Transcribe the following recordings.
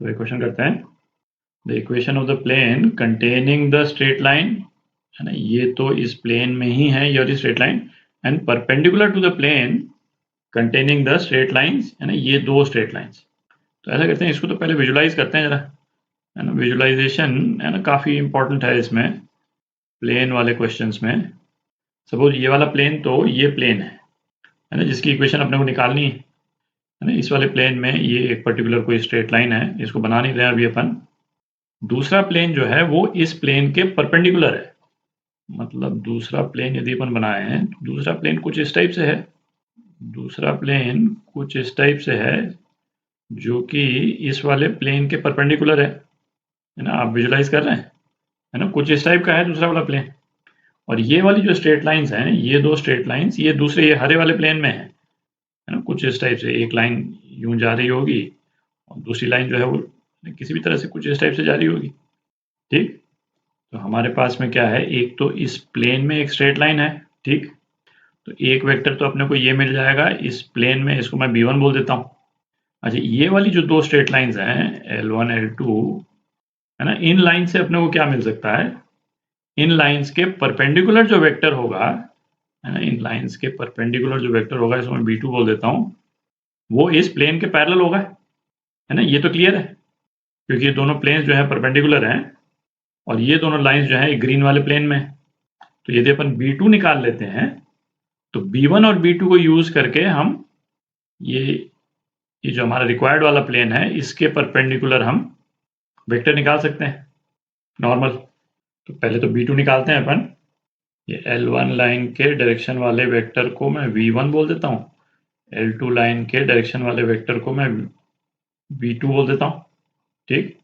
तो एक क्वेश्चन करते हैं, the equation of the plane containing the straight line, है ना, ये तो इस प्लेन में ही है, ये वाली straight line, and perpendicular to the plane containing the straight lines, है ना, ये दो स्ट्रेट लाइंस। तो ऐसा करते हैं, इसको तो पहले विजुलाइज करते हैं जरा, है ना। विजुलाइजेशन, है ना, काफ़ी इंपॉर्टेंट है इसमें प्लेन वाले क्वेश्चंस में। सपोज ये वाला प्लेन, तो ये प्लेन है ना, जिसकी इक्वेशन अपने को निकालनी है ना। इस वाले प्लेन में ये एक पर्टिकुलर कोई स्ट्रेट लाइन है, इसको बना नहीं रहे अभी अपन। दूसरा प्लेन जो है वो इस प्लेन के परपेंडिकुलर है, मतलब दूसरा प्लेन यदि अपन बनाए हैं, दूसरा प्लेन कुछ इस टाइप से है, दूसरा प्लेन कुछ इस टाइप से है, जो कि इस वाले प्लेन के परपेंडिकुलर है ना। आप विजुलाइज कर रहे हैं, है ना, कुछ इस टाइप का है दूसरा वाला प्लेन। और ये वाली जो स्ट्रेट लाइंस हैं, ये दो स्ट्रेट लाइंस, ये दूसरे, ये हरे वाले प्लेन में है ना, कुछ इस टाइप से। एक लाइन यूं जा रही होगी और दूसरी लाइन जो है वो किसी भी तरह से कुछ इस टाइप से जा रही होगी, ठीक। तो हमारे पास में क्या है, एक तो इस प्लेन में एक स्ट्रेट लाइन है, ठीक। तो एक वेक्टर तो अपने को ये मिल जाएगा इस प्लेन में, इसको मैं b1 बोल देता हूँ। अच्छा, ये वाली जो दो स्ट्रेट लाइंस हैं L1 L2, है ना, इन लाइन से अपने को क्या मिल सकता है, इन लाइंस के परपेंडिकुलर जो वेक्टर होगा, है ना, इन लाइंस के परपेंडिकुलर जो वेक्टर होगा, इसको मैं b2 बोल देता हूँ, वो इस प्लेन के पैरेलल होगा, है ना। ये तो क्लियर है, क्योंकि ये दोनों प्लेन्स जो है परपेंडिकुलर हैं और ये दोनों लाइंस जो है ग्रीन वाले प्लेन में। तो यदि अपन b2 निकाल लेते हैं, तो b1 और b2 को यूज करके हम ये जो हमारा रिक्वायर्ड वाला प्लेन है, इसके परपेंडिकुलर हम वेक्टर निकाल सकते हैं नॉर्मल। तो पहले तो b2 निकालते हैं अपन। ये L1 लाइन के डायरेक्शन वाले वेक्टर को मैं v1 बोल देता हूँ, L2 लाइन के डायरेक्शन वाले वेक्टर को मैं v2 बोल देता हूँ, ठीक।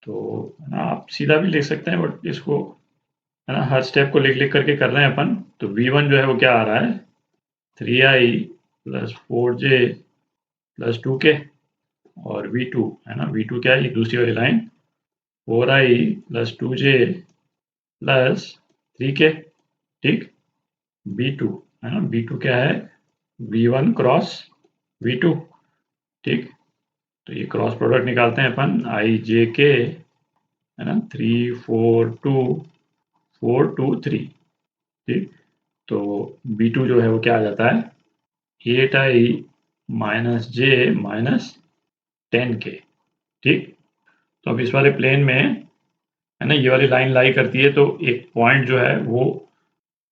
तो आप सीधा भी लिख सकते हैं, बट इसको, है ना, हर स्टेप को लिख लिख करके कर रहे हैं अपन। तो v1 जो है वो क्या आ रहा है, 3i plus 4j plus 2k, और v2, है ना, v2 क्या है, ये दूसरी वाली line, 4i plus 2j plus 3k, ठीक। b2, है ना, b2 क्या है, v1 क्रॉस v2, ठीक। तो ये क्रॉस प्रोडक्ट निकालते हैं अपन, i j k, है ना, 3 4 2 4 2 3, ठीक। तो b2 जो है वो क्या आ जाता है, 8i minus j minus 10k, ठीक। तो अब इस वाले प्लेन में, है ना, ये वाली लाइन लाई करती है, तो एक पॉइंट जो है वो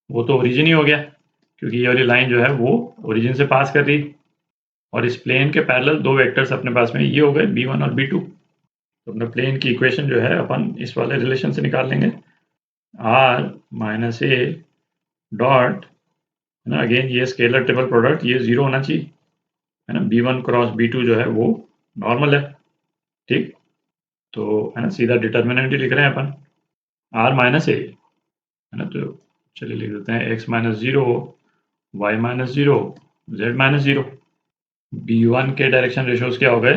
तो ओरिजिन ही हो गया, क्योंकि ये वाली लाइन जो है वो ओरिजिन से पास कर रही, और इस प्लेन के पैरेलल दो वेक्टर्स अपने पास में ये हो गए b1 और b2। तो अपने प्लेन की इक्वेशन जो है अपन इस वाले रिलेशन से निकाल लेंगे, r माइनस ए डॉट, है ना, अगेन ये स्केलर ट्रिपल प्रोडक्ट, ये 0 होना चाहिए, है ना, b1 क्रॉस b2 जो है वो नॉर्मल है, ठीक। तो, है ना, सीधा डिटर्मिनेंट ही लिख रहे हैं अपन, r माइनस ए, है ना। तो चलिए लिख देते हैं x minus 0, y minus 0, z minus 0। b1 के डायरेक्शन रेशियोज क्या हो गए,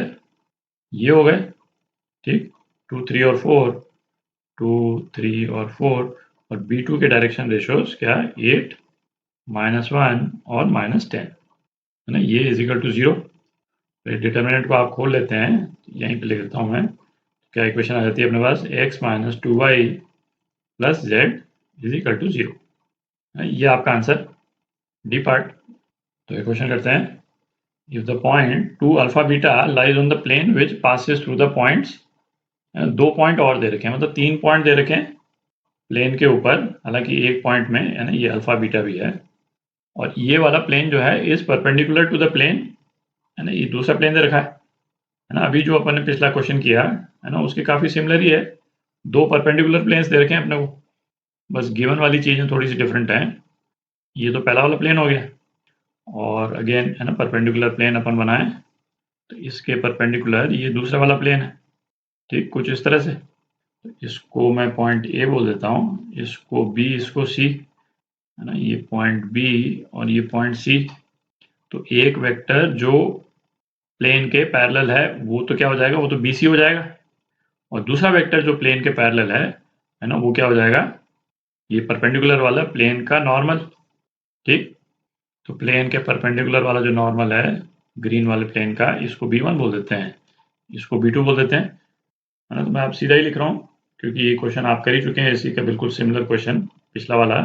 ये हो गए, ठीक, 2 3 और 4, 2 3 और 4। और b2 के डायरेक्शन रेशियोज क्या, 8 माइनस 1 और माइनस 10, है ना, ये इज इक्वल टू 0। डिटर्मिनेंट को आप खोल लेते हैं, यहीं पे लिख देता हूँ मैं, क्या इक्वेशन आ जाती है अपने पास, x minus 2y plus z is equal to 0। ये आपका आंसर, डी पार्ट। तो एक क्वेश्चन करते हैं, if the point 2 alpha beta lies on the plane which passes through the points, दो पॉइंट और दे रखे हैं, मतलब 3 पॉइंट दे रखे हैं प्लेन के ऊपर, हालांकि एक पॉइंट में, है ना, ये अल्फा बीटा भी है, और ये वाला प्लेन जो है is perpendicular to the plane, है ना, ये दूसरा प्लेन दे रखा है ना। अभी जो अपन ने पिछला क्वेश्चन किया, है ना, उसके काफी सिमिलर ही है, दो परपेंडिकुलर प्लेन्स दे रखे हैं अपने को, बस गिवन वाली चीजें थोड़ी सी डिफरेंट हैं। ये तो पहला वाला प्लेन हो गया, और अगेन, है ना, परपेंडिकुलर प्लेन अपन बनाए, तो इसके परपेंडिकुलर ये दूसरा वाला प्लेन है, ठीक, कुछ इस तरह से। तो इसको मैं पॉइंट ए बोल देता हूँ, इसको बी, इसको सी, है ना, ये पॉइंट बी और ये पॉइंट सी। तो एक वेक्टर जो प्लेन के पैरेलल है वो तो क्या हो जाएगा, वो तो बी सी हो जाएगा, और दूसरा वेक्टर जो प्लेन के पैरेलल है ना, वो क्या हो जाएगा, ये परपेंडिकुलर वाला प्लेन का नॉर्मल, ठीक। तो प्लेन के परपेंडिकुलर वाला जो नॉर्मल है ग्रीन वाले प्लेन का, इसको b1 बोल देते हैं, इसको B2 बोल देते हैं, है ना। तो मैं अब सीधा ही लिख रहा हूँ क्योंकि ये क्वेश्चन आप कर ही चुके हैं, इसी का बिल्कुल सिमिलर क्वेश्चन पिछला वाला।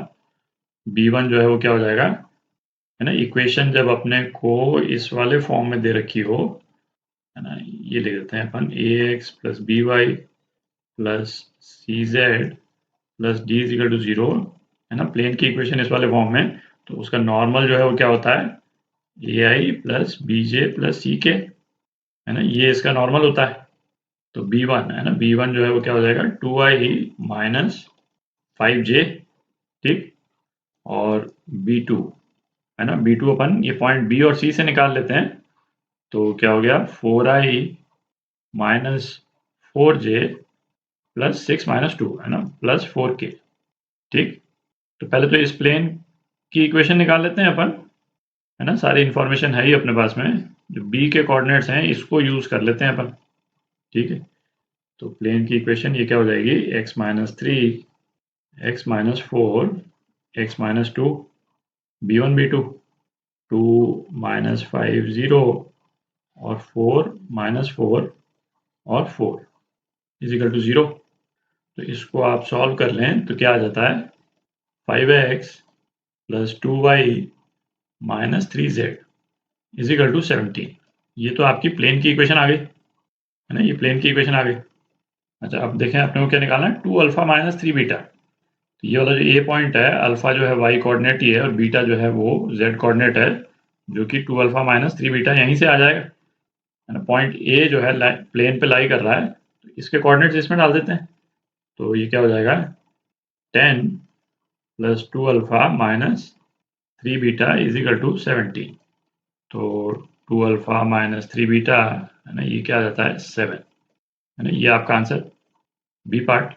B1 जो है वो क्या हो जाएगा, है ना। इक्वेशन जब अपने को इस वाले फॉर्म में दे रखी हो, है ना, ये लिख देते हैं अपन ax plus b y plus c z plus d is equal to 0, है ना। प्लेन की इक्वेशन इस वाले फॉर्म में, तो उसका नॉर्मल जो है वो क्या होता है, ए आई प्लस बी जे प्लस सी के, है ना, ये इसका नॉर्मल होता है। तो B1 है ना, B1 जो है वो क्या हो जाएगा 2i माइनस 5j, ठीक। और B2 है ना, B2 अपन ये पॉइंट B और C से निकाल लेते हैं, तो क्या हो गया 4i minus 4j plus 6 minus 2, है ना, प्लस 4k, ठीक। तो पहले तो इस प्लेन की इक्वेशन निकाल लेते हैं अपन, है ना। सारी इन्फॉर्मेशन है ही अपने पास में, जो B के कोऑर्डिनेट्स हैं इसको यूज कर लेते हैं अपन, ठीक है। तो प्लेन की इक्वेशन ये क्या हो जाएगी, x minus 3 x minus 4 x minus 2 B1 B2 2 minus 5 0 और 4 माइनस 4 और 4 इज इक्वल टू 0। तो इसको आप सॉल्व कर लें तो क्या आ जाता है 5x plus 2y minus 3z is equal to 17। ये तो आपकी प्लेन की इक्वेशन आ गई, है ना, ये प्लेन की इक्वेशन आ गई। अच्छा अब देखें अपने को क्या निकालना है, 2 अल्फा माइनस 3 बीटा। तो ये वाला जो ए पॉइंट है, अल्फा जो है वाई कोऑर्डिनेट ही है और बीटा जो है वो जेड कोऑर्डिनेट है, जो कि 2 अल्फा माइनस 3 बीटा यहीं से आ जाएगा, है ना। पॉइंट ए जो है प्लेन पे लाई कर रहा है, तो इसके कोऑर्डिनेट्स इसमें डाल देते हैं। तो ये क्या हो जाएगा 10 plus 2 alpha minus 3 beta is equal to 17। तो 2 अल्फा माइनस 3 बीटा, है ना, ये क्या आ जाता है 7, है ना। ये आपका आंसर बी पार्ट।